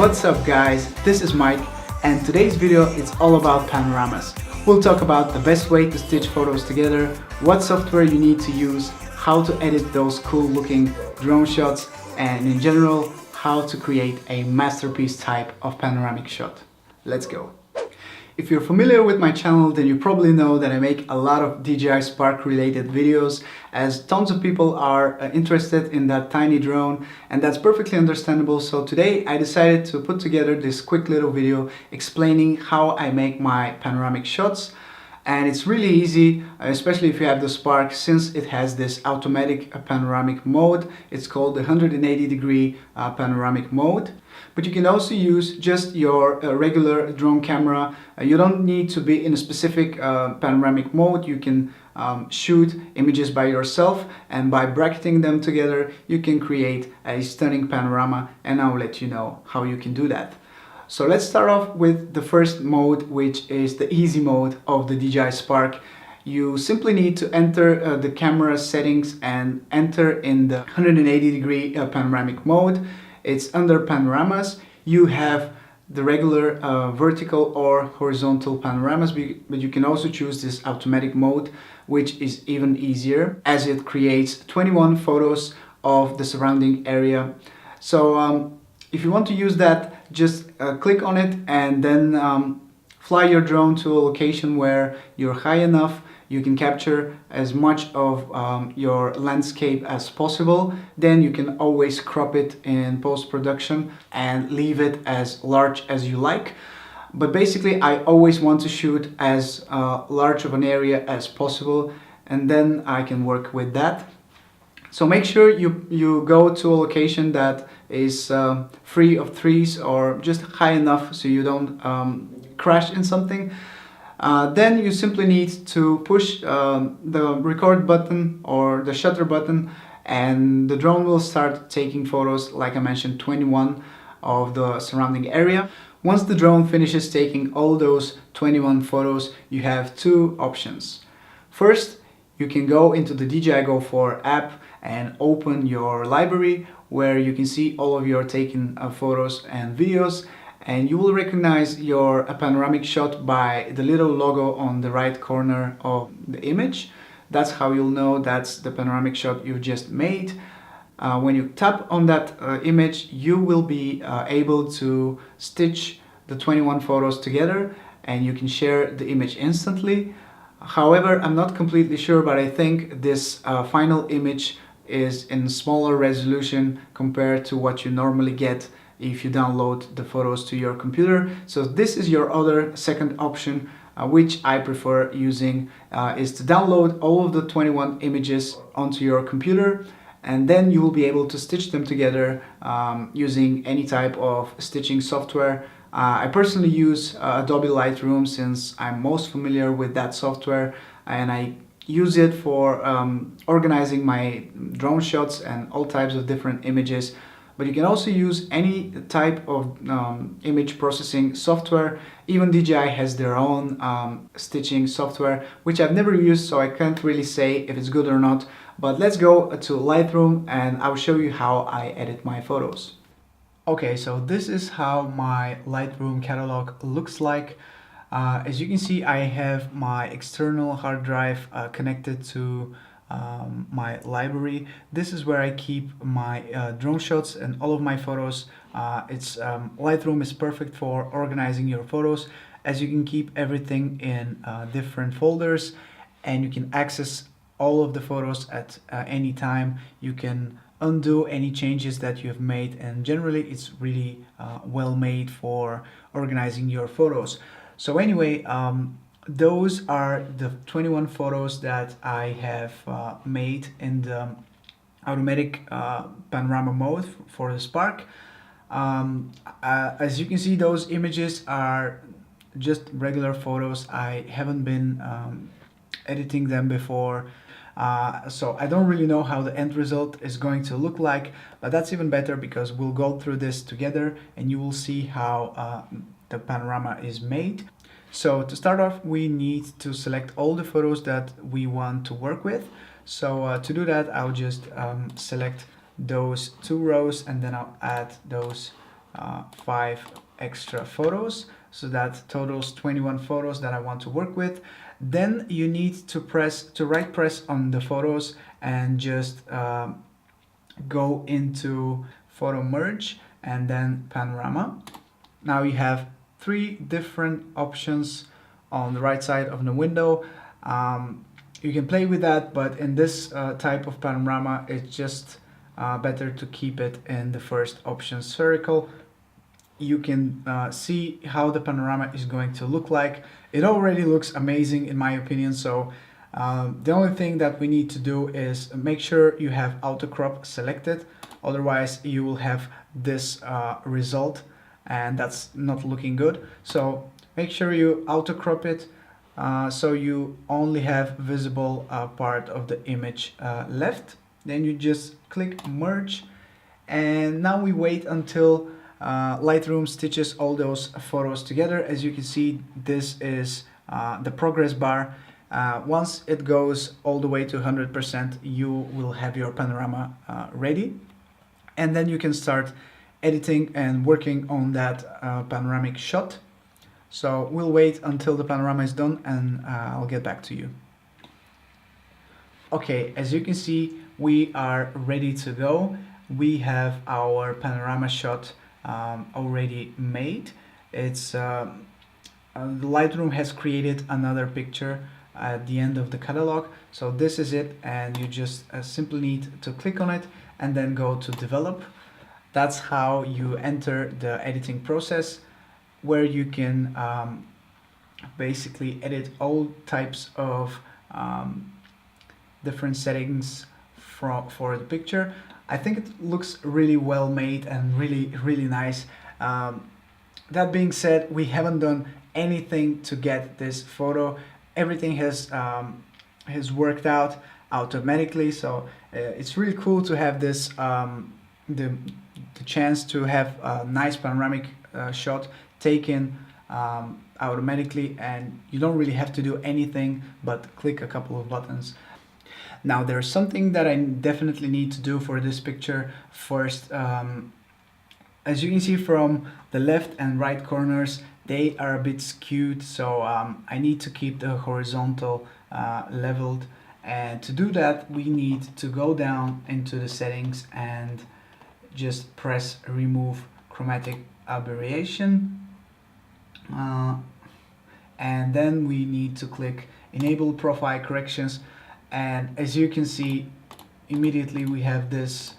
What's up guys, this is Mike and today's video is all about panoramas. We'll talk about the best way to stitch photos together, what software you need to use, how to edit those cool looking drone shots, and in general how to create a masterpiece type of panoramic shot. Let's go! If you're familiar with my channel, then you probably know that I make a lot of DJI Spark related videos, as tons of people are interested in that tiny drone, and that's perfectly understandable. So today I decided to put together this quick little video explaining how I make my panoramic shots. And it's really easy, especially if you have the Spark, since it has this automatic panoramic mode. It's called the 180-degree panoramic mode. But you can also use just your regular drone camera. You don't need to be in a specific panoramic mode. You can shoot images by yourself, and by bracketing them together, you can create a stunning panorama, and I'll let you know how you can do that. So let's start off with the first mode, which is the easy mode of the DJI Spark. You simply need to enter the camera settings and enter in the 180-degree panoramic mode. It's under panoramas. You have the regular vertical or horizontal panoramas, but you can also choose this automatic mode, which is even easier as it creates 21 photos of the surrounding area. So if you want to use that, just click on it and then fly your drone to a location where you're high enough. You can capture as much of your landscape as possible. Then you can always crop it in post-production and leave it as large as you like. But basically I always want to shoot as large of an area as possible, and then I can work with that. So make sure you go to a location that is free of trees or just high enough so you don't crash in something. Then you simply need to push the record button or the shutter button, and the drone will start taking photos, like I mentioned, 21 of the surrounding area. Once the drone finishes taking all those 21 photos, you have two options. First, you can go into the DJI Go 4 app and open your library, where you can see all of your taken photos and videos, and you will recognize your panoramic shot by the little logo on the right corner of the image. That's how you'll know that's the panoramic shot you just made. When you tap on that image, you will be able to stitch the 21 photos together, and you can share the image instantly. However, I'm not completely sure, but I think this final image is in smaller resolution compared to what you normally get if you download the photos to your computer. So this is your other second option, which I prefer using, is to download all of the 21 images onto your computer, and then you will be able to stitch them together using any type of stitching software. I personally use Adobe Lightroom, since I'm most familiar with that software, and I use it for organizing my drone shots and all types of different images. But you can also use any type of image processing software. Even DJI has their own stitching software, which I've never used, so I can't really say if it's good or not. But let's go to Lightroom and I'll show you how I edit my photos. Okay, so this is how my Lightroom catalog looks like. As you can see, I have my external hard drive connected to my library. This is where I keep my drone shots and all of my photos. Lightroom is perfect for organizing your photos, as you can keep everything in different folders, and you can access all of the photos at any time. You can undo any changes that you have made, and generally it's really well made for organizing your photos. So anyway, those are the 21 photos that I have made in the automatic panorama mode for the Spark. As you can see, those images are just regular photos. I haven't been editing them before, so I don't really know how the end result is going to look like, but that's even better because we'll go through this together and you will see how the panorama is made. So to start off, we need to select all the photos that we want to work with. So to do that, I'll just select those two rows, and then I'll add those 5 extra photos, so that totals 21 photos that I want to work with. Then you need to right press on the photos and just go into photo merge and then panorama. Now you have 3 different options on the right side of the window. You can play with that, but in this type of panorama, it's just better to keep it in the first option circle. You can see how the panorama is going to look like. It already looks amazing in my opinion, so the only thing that we need to do is make sure you have auto crop selected, otherwise you will have this result and that's not looking good. So make sure you auto crop it so you only have visible part of the image left. Then you just click merge, and now we wait until Lightroom stitches all those photos together. As you can see, this is the progress bar. Once it goes all the way to 100%, you will have your panorama ready, and then you can start editing and working on that panoramic shot. So we'll wait until the panorama is done, and I'll get back to you. Okay, as you can see, we are ready to go. We have our panorama shot already made. It's the Lightroom has created another picture at the end of the catalog. So this is it, and you just simply need to click on it and then go to develop. That's how you enter the editing process, where you can basically edit all types of different settings for the picture. I think it looks really well made and really nice. That being said, we haven't done anything to get this photo. Everything has worked out automatically, so it's really cool to have this the chance to have a nice panoramic shot taken automatically, and you don't really have to do anything but click a couple of buttons. Now there's something that I definitely need to do for this picture first. As you can see from the left and right corners, they are a bit skewed, so I need to keep the horizontal leveled, and to do that we need to go down into the settings and just press remove chromatic aberration, and then we need to click enable profile corrections, and as you can see, immediately we have this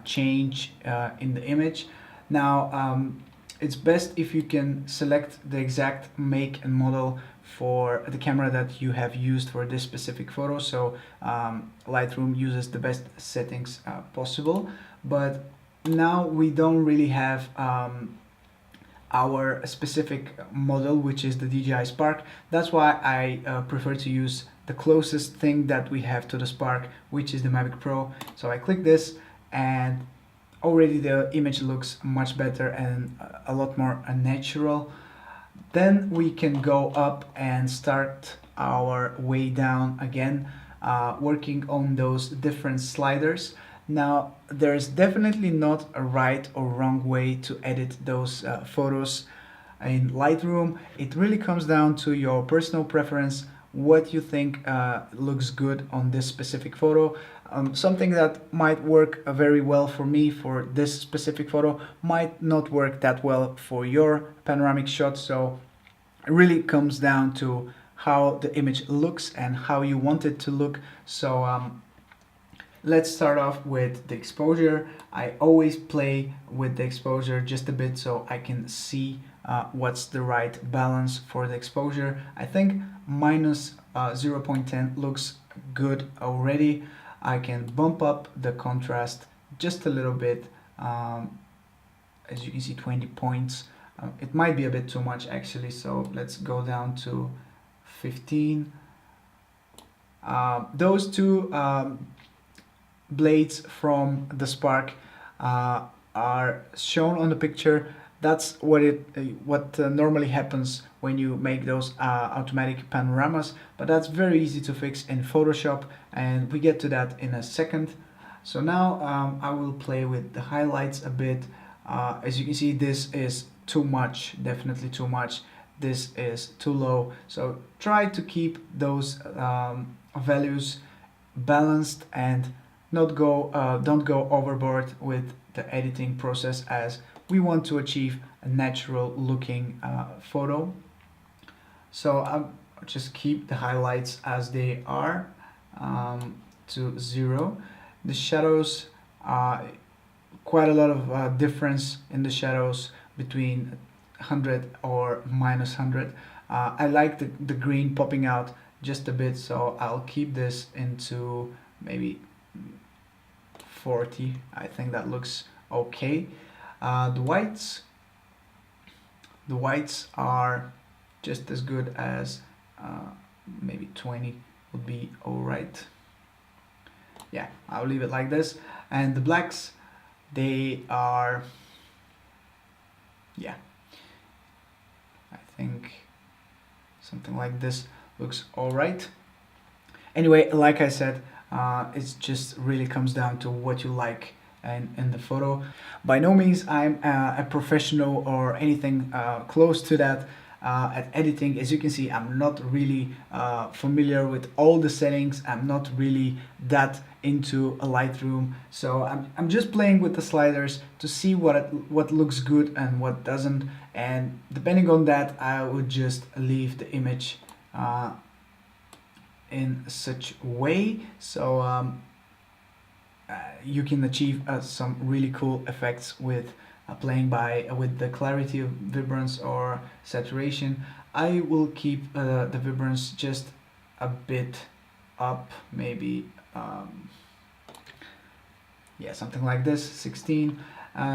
change in the image. Now it's best if you can select the exact make and model for the camera that you have used for this specific photo, so Lightroom uses the best settings possible. But now we don't really have our specific model, which is the DJI Spark. That's why I prefer to use the closest thing that we have to the Spark, which is the Mavic Pro. So I click this, and already the image looks much better and a lot more natural. Then we can go up and start our way down again, working on those different sliders. Now there's definitely not a right or wrong way to edit those photos in Lightroom. It really comes down to your personal preference, what you think looks good on this specific photo. Something that might work very well for me for this specific photo might not work that well for your panoramic shot, so it really comes down to how the image looks and how you want it to look. So let's start off with the exposure. I always play with the exposure just a bit so I can see what's the right balance for the exposure. I think minus 0.10 looks good already. I can bump up the contrast just a little bit. As you can see, 20 points. It might be a bit too much actually, so let's go down to 15. Those two blades from the Spark are shown on the picture. That's what normally happens when you make those automatic panoramas, but that's very easy to fix in Photoshop, and we get to that in a second. So now I will play with the highlights a bit. As you can see, this is too much, definitely too much. This is too low. So try to keep those values balanced and don't go overboard with the editing process, as we want to achieve a natural looking photo. So I'll just keep the highlights as they are, to 0. The shadows, quite a lot of difference in the shadows between 100 or -100. I like the green popping out just a bit, so I'll keep this into maybe 40. I think that looks okay. The whites are just as good as maybe 20 would be alright. Yeah, I'll leave it like this. And the blacks, they are, yeah, I think something like this looks alright. Anyway, like I said, it just really comes down to what you like in the photo. By no means I'm a professional or anything close to that at editing. As you can see, I'm not really familiar with all the settings. I'm not really that into a Lightroom, so I'm just playing with the sliders to see what looks good and what doesn't, and depending on that I would just leave the image in such a way so you can achieve some really cool effects with playing with the clarity of vibrance or saturation. I will keep the vibrance just a bit up, maybe yeah, something like this, 16.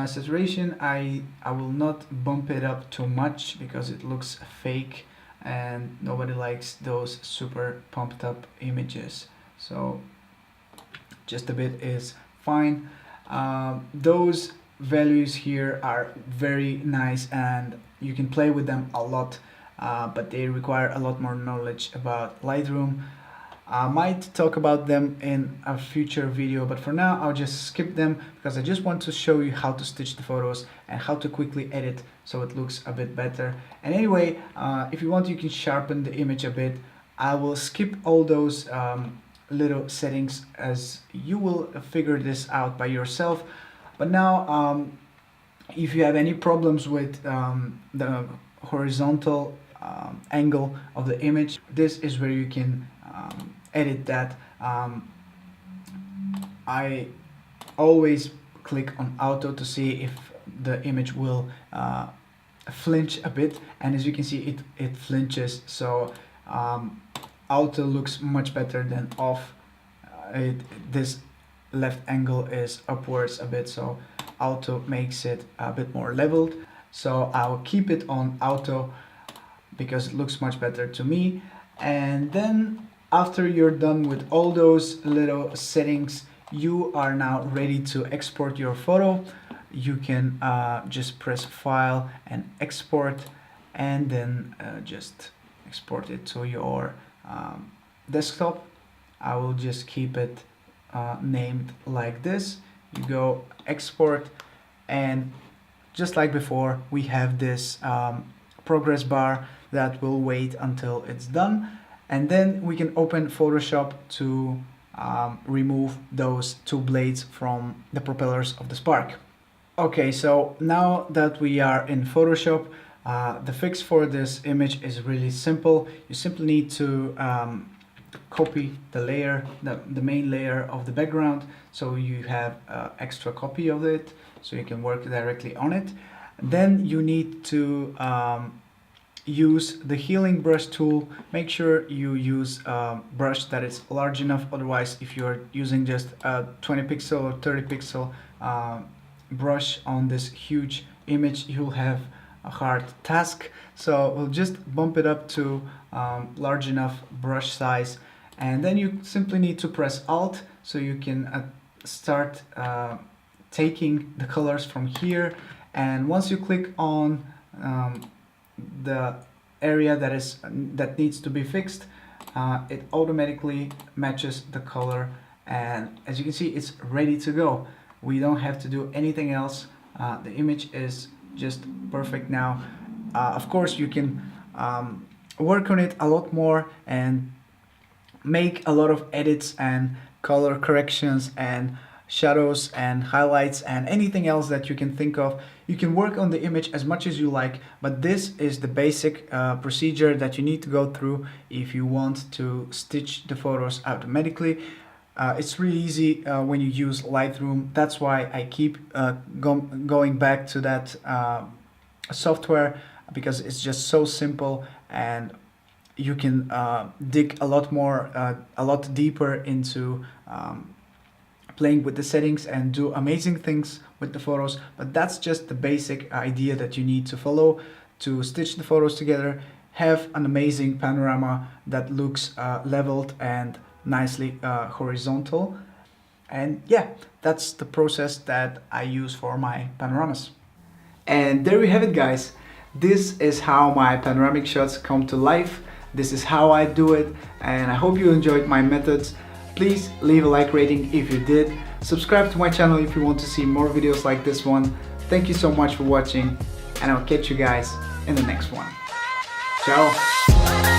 Saturation, I will not bump it up too much because it looks fake and nobody likes those super pumped up images, so just a bit is fine. Those values here are very nice and you can play with them a lot, but they require a lot more knowledge about Lightroom. I might talk about them in a future video, but for now I'll just skip them because I just want to show you how to stitch the photos and how to quickly edit so it looks a bit better. And anyway, if you want, you can sharpen the image a bit. I will skip all those little settings as you will figure this out by yourself. But now if you have any problems with the horizontal angle of the image, this is where you can edit that. I always click on auto to see if the image will flinch a bit, and as you can see it flinches, so auto looks much better than off. This left angle is upwards a bit, so auto makes it a bit more leveled, so I'll keep it on auto because it looks much better to me. And then after you're done with all those little settings, you are now ready to export your photo. You can just press file and export, and then just export it to your desktop. I will just keep it named like this. You go export, and just like before, we have this progress bar that will wait until it's done, and then we can open Photoshop to remove those two blades from the propellers of the Spark. Okay, so now that we are in Photoshop, the fix for this image is really simple. You simply need to copy the layer, the main layer of the background, so you have extra copy of it, so you can work directly on it. Then you need to use the healing brush tool. Make sure you use a brush that is large enough, otherwise if you're using just a 20 pixel or 30 pixel brush on this huge image, you'll have a hard task. So we'll just bump it up to large enough brush size, and then you simply need to press Alt so you can start taking the colors from here. And once you click on the area that needs to be fixed, it automatically matches the color, and as you can see, it's ready to go. We don't have to do anything else. The image is just perfect now. Of course, you can work on it a lot more and make a lot of edits and color corrections and shadows and highlights and anything else that you can think of. You can work on the image as much as you like, but this is the basic procedure that you need to go through if you want to stitch the photos automatically. It's really easy when you use Lightroom. That's why I keep going back to that software, because it's just so simple and you can dig a lot more, a lot deeper into playing with the settings and do amazing things with the photos. But that's just the basic idea that you need to follow to stitch the photos together, have an amazing panorama that looks leveled and nicely horizontal. And yeah, that's the process that I use for my panoramas. And there we have it, guys. This is how my panoramic shots come to life. This is how I do it, and I hope you enjoyed my methods. Please leave a like rating if you did. Subscribe to my channel if you want to see more videos like this one. Thank you so much for watching, and I'll catch you guys in the next one. Ciao!